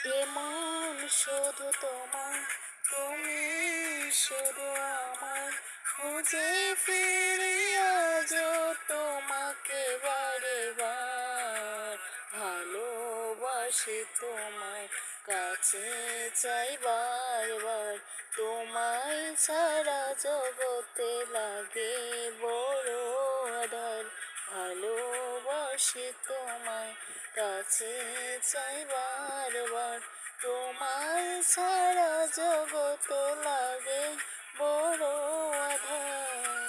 এমন শুধু তোমার, তুমি শুধু আমার, খুঁজে ফিরি আজও তোমাকে বারে বার। ভালোবাসি তোমায়, কাছে চাই বারবার, তোমায় ছাড়া জগতে লাগে বড় আঁধার। ভালোবাসি তোমায়, কাছে চাই বারবার, তোমায় ছাড়া জগতে লাগে বড় আঁধার।